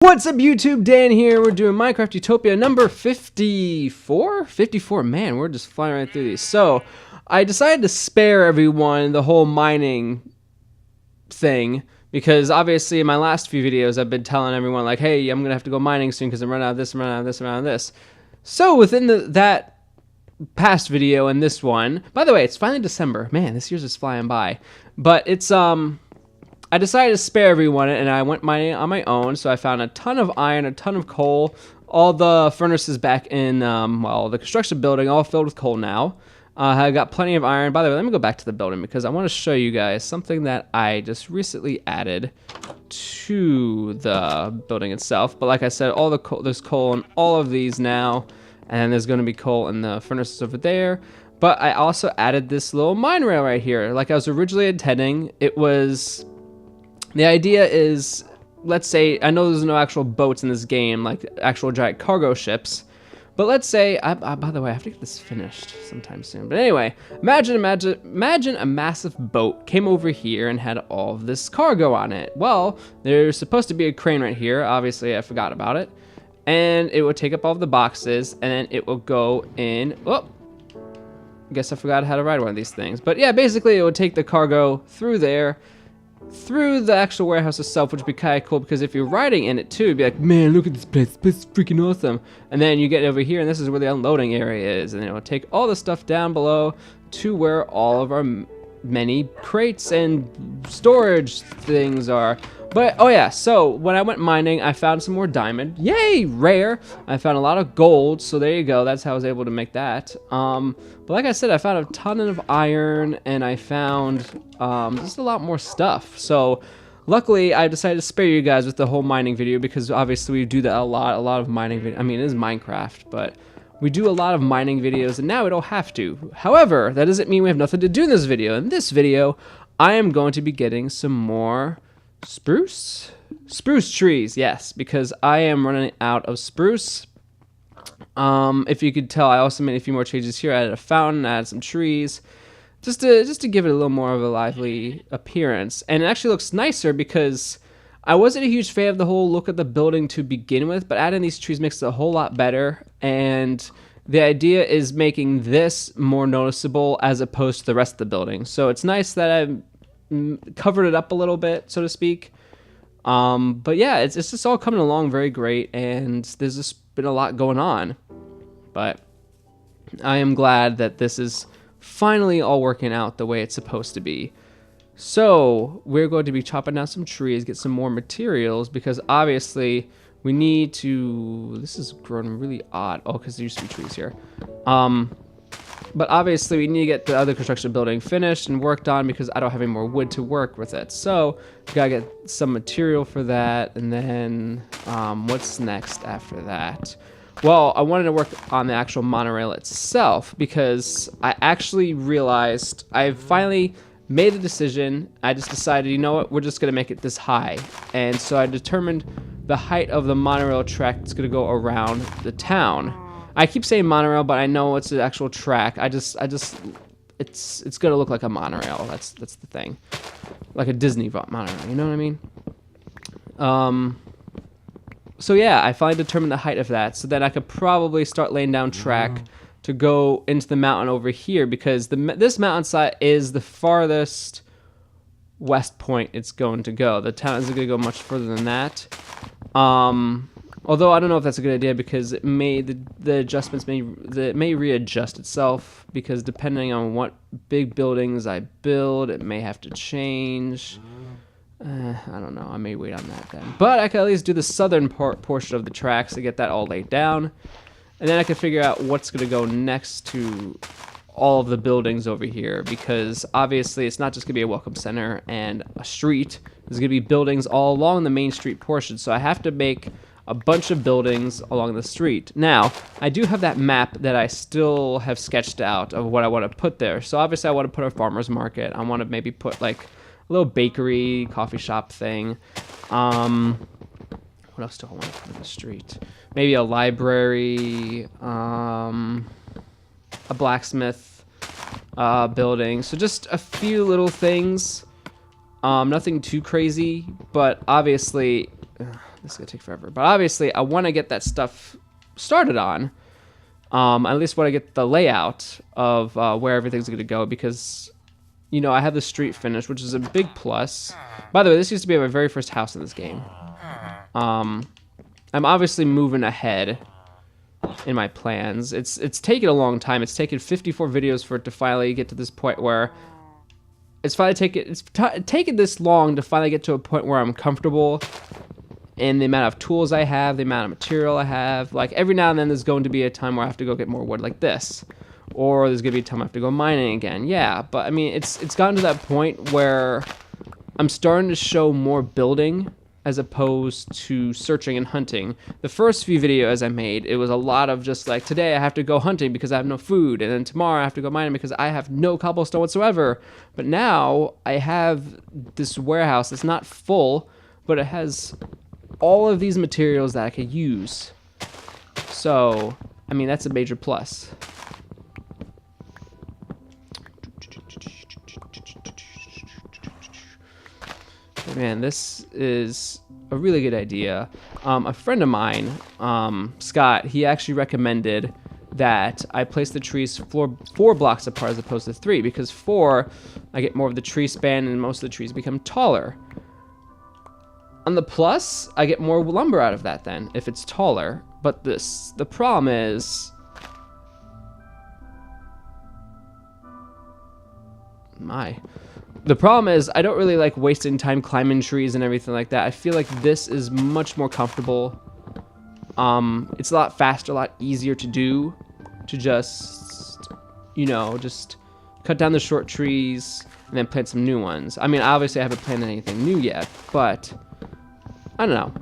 What's up YouTube, Dan here. We're doing Minecraft Utopia number 54? 54, man, we're just flying right through these. So, I decided to spare everyone the whole mining thing, because obviously in my last few videos I've been telling everyone like, hey, I'm gonna have to go mining soon because I'm running out of this, I'm running out of this, I'm running out of this. So within that past video and this one, by the way, it's finally December. Man, this year's just flying by. But it's, I decided to spare everyone, and I went mining on my own, so I found a ton of iron, a ton of coal, all the furnaces back in, well, the construction building, all filled with coal now. I got plenty of iron. By the way, let me go back to the building, because I want to show you guys something that I just recently added to the building itself. But like I said, all the coal, there's coal in all of these now, and there's going to be coal in the furnaces over there. But I also added this little mine rail right here. Like I was originally intending, it was... The idea is, let's say, I know there's no actual boats in this game, like actual giant cargo ships, but let's say, by the way, I have to get this finished sometime soon. But anyway, imagine a massive boat came over here and had all of this cargo on it. Well, there's supposed to be a crane right here. Obviously, I forgot about it. And it would take up all of the boxes, and then it will go in. Oh, I guess I forgot how to ride one of these things. But yeah, basically, it would take the cargo through there, through the actual warehouse itself, which would be kind of cool, because if you're riding in it too, you'd be like, man, look at this place is freaking awesome. And then you get over here, and this is where the unloading area is, and it will take all the stuff down below to where all of our many crates and storage things are. But oh yeah, so when I went mining, I found some more diamond. Yay, rare. I found a lot of gold, so there you go. That's how I was able to make that. But like I said, I found a ton of iron, and I found just a lot more stuff. So luckily, I decided to spare you guys with the whole mining video, because obviously we do that a lot of mining video. I mean, it is Minecraft, but we do a lot of mining videos, and now we don't have to. However, that doesn't mean we have nothing to do in this video. In this video, I am going to be getting some more spruce trees, yes, because I am running out of spruce. If you could tell, I also made a few more changes here. I added a fountain, I added some trees, just to give it a little more of a lively appearance. And it actually looks nicer, because I wasn't a huge fan of the whole look of the building to begin with, but adding these trees makes it a whole lot better. And the idea is making this more noticeable as opposed to the rest of the building. So it's nice that I've covered it up a little bit, so to speak. But yeah, it's just all coming along very great, and there's just been a lot going on. But I am glad that this is finally all working out the way it's supposed to be. So we're going to be chopping down some trees, get some more materials, because obviously we need to... This is growing really odd. Oh, because there used to be trees here. But obviously we need to get the other construction building finished and worked on, because I don't have any more wood to work with it. So we gotta get some material for that, and then what's next after that? Well, I wanted to work on the actual monorail itself, because I actually realized I finally made the decision. I just decided, you know what, we're just gonna make it this high. And so I determined the height of the monorail track that's gonna go around the town. I keep saying monorail, but I know it's the actual track. It's gonna look like a monorail. That's the thing, like a Disney monorail. You know what I mean? So yeah, I finally determined the height of that, so that I could probably start laying down track to go into the mountain over here, because this mountainside is the farthest west point it's going to go. The town isn't gonna go much further than that. Although I don't know if that's a good idea, because it may the adjustments may readjust itself, because depending on what big buildings I build, it may have to change. I don't know. I may wait on that then. But I can at least do the southern portion of the tracks to get that all laid down, and then I can figure out what's going to go next to all of the buildings over here, because obviously it's not just going to be a welcome center and a street. There's going to be buildings all along the main street portion, so I have to make a bunch of buildings along the street. Now, I do have that map that I still have sketched out of what I want to put there. So obviously I want to put a farmer's market. I want to maybe put like a little bakery, coffee shop thing. What else do I want to put in the street? Maybe a library, a blacksmith building. So just a few little things. Nothing too crazy, but obviously this is gonna take forever. But obviously, I want to get that stuff started on. At least want to get the layout of where everything's gonna go, because you know I have the street finished, which is a big plus. By the way, this used to be my very first house in this game. I'm obviously moving ahead in my plans. It's taken a long time. It's taken 54 videos for it to finally get to this point where it's taken this long to finally get to a point where I'm comfortable in the amount of tools I have, the amount of material I have. Like every now and then there's going to be a time where I have to go get more wood like this, or there's gonna be a time I have to go mining again. Yeah, but I mean it's gotten to that point where I'm starting to show more building as opposed to searching and hunting. The first few videos I made, it was a lot of just like, today I have to go hunting because I have no food, and then tomorrow I have to go mining because I have no cobblestone whatsoever. But now I have this warehouse that's not full, but it has all of these materials that I could use. So, I mean, that's a major plus. Man, this is a really good idea. A friend of mine, Scott, he actually recommended that I place the trees 4 blocks apart as opposed to 3, because 4, I get more of the tree span and most of the trees become taller. On the plus, I get more lumber out of that then, if it's taller. But the problem is, the problem is I don't really like wasting time climbing trees and everything like that. I feel like this is much more comfortable. It's a lot faster, a lot easier to do, to just, you know, just cut down the short trees and then plant some new ones. I mean, obviously I haven't planted anything new yet, but I don't know.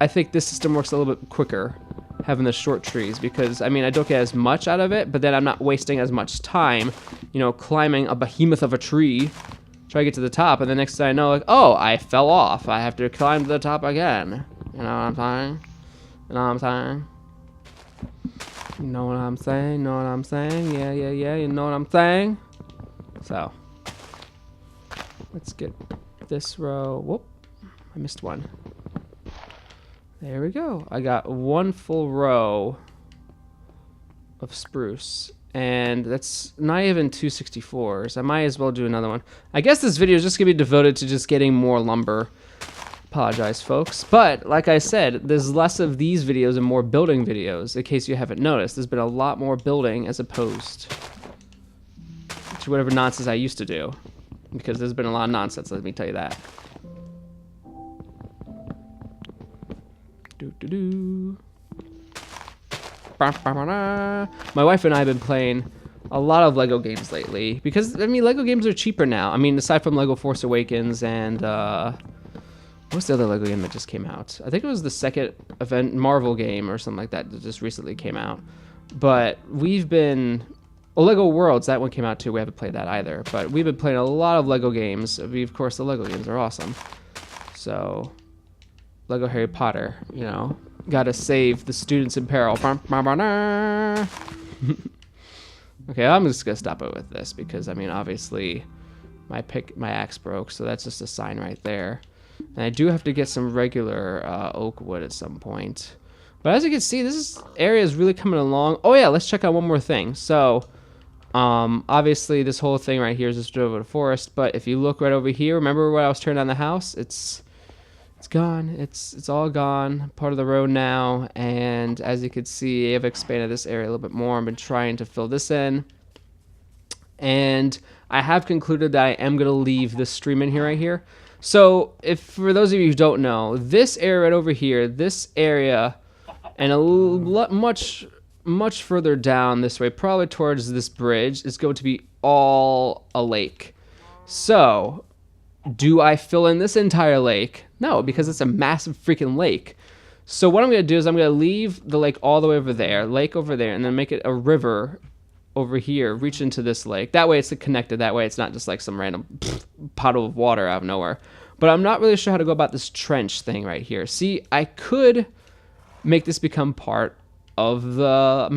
I think this system works a little bit quicker, having the short trees, because I mean I don't get as much out of it, but then I'm not wasting as much time, you know, climbing a behemoth of a tree, try to get to the top, and the next thing I know, like, oh, I fell off. I have to climb to the top again. You know what I'm saying? You know what I'm saying? You know what I'm saying? You know what I'm saying? Yeah, yeah, yeah. You know what I'm saying? So let's get this row. Whoop! I missed one. There we go. I got 1 full row of spruce, and that's not even 264s. I might as well do another one. I guess this video is just gonna be devoted to just getting more lumber. Apologize, folks. But like I said, there's less of these videos and more building videos, in case you haven't noticed. There's been a lot more building as opposed to whatever nonsense I used to do, because there's been a lot of nonsense, let me tell you that. My wife and I have been playing a lot of Lego games lately, because I mean Lego games are cheaper now. I mean, aside from Lego Force Awakens and what's the other Lego game that just came out? I think it was the second event Marvel game or something like that just recently came out. But we've been Lego Worlds, that one came out too. We haven't played that either, but we've been playing a lot of Lego games. Of course, the Lego games are awesome. So Lego Harry Potter, you know, gotta save the students in peril. Okay, I'm just gonna stop it with this, because I mean, obviously, my axe broke, so that's just a sign right there. And I do have to get some regular oak wood at some point. But as you can see, this area is really coming along. Oh yeah, let's check out one more thing. So, obviously, this whole thing right here is just over the forest. But if you look right over here, remember where I was turning on the house? It's gone. It's all gone. Part of the road now. And as you can see, I've expanded this area a little bit more. I've been trying to fill this in. And I have concluded that I am going to leave this stream in here right here. So if for those of you who don't know, this area right over here, this area, and much further down this way, probably towards this bridge, is going to be all a lake. So do I fill in this entire lake? No, because it's a massive freaking lake. So what I'm going to do is I'm going to leave the lake all the way over there, and then make it a river over here, reach into this lake. That way it's connected. That way it's not just like some random puddle of water out of nowhere. But I'm not really sure how to go about this trench thing right here. See, I could make this become part of the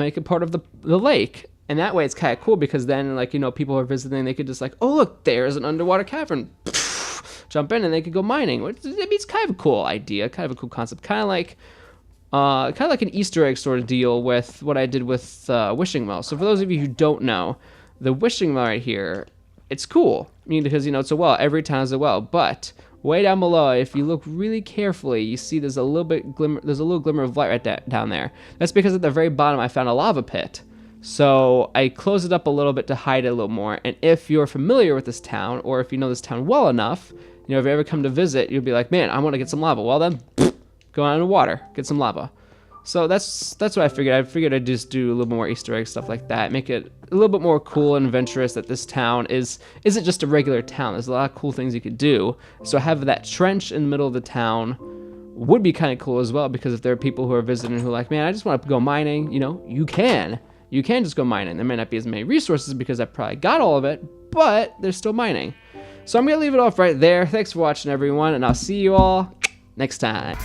lake. And that way it's kind of cool, because then, like, you know, people are visiting, they could just like, oh look, there's an underwater cavern. Just jump in and they could go mining. It's kind of a cool idea, kind of a cool concept, kind of like an Easter egg sort of deal with what I did with Wishing Well. So for those of you who don't know, the Wishing Well right here, it's cool. I mean, because, you know, it's a well. Every town has a well. But way down below, if you look really carefully, you see there's a little glimmer of light right down there. That's because at the very bottom I found a lava pit. So I closed it up a little bit to hide it a little more. And if you're familiar with this town, or if you know this town well enough, you know, if you ever come to visit, you'll be like, man, I want to get some lava. Well then, go out in the water, get some lava. So that's what I figured. I figured I'd just do a little more Easter egg stuff like that, make it a little bit more cool and adventurous, that this town isn't just a regular town. There's a lot of cool things you could do. So have that trench in the middle of the town would be kind of cool as well, because if there are people who are visiting who are like, man, I just want to go mining, you know, you can just go mining. There may not be as many resources because I probably got all of it, but there's still mining. So I'm going to leave it off right there. Thanks for watching, everyone, and I'll see you all next time.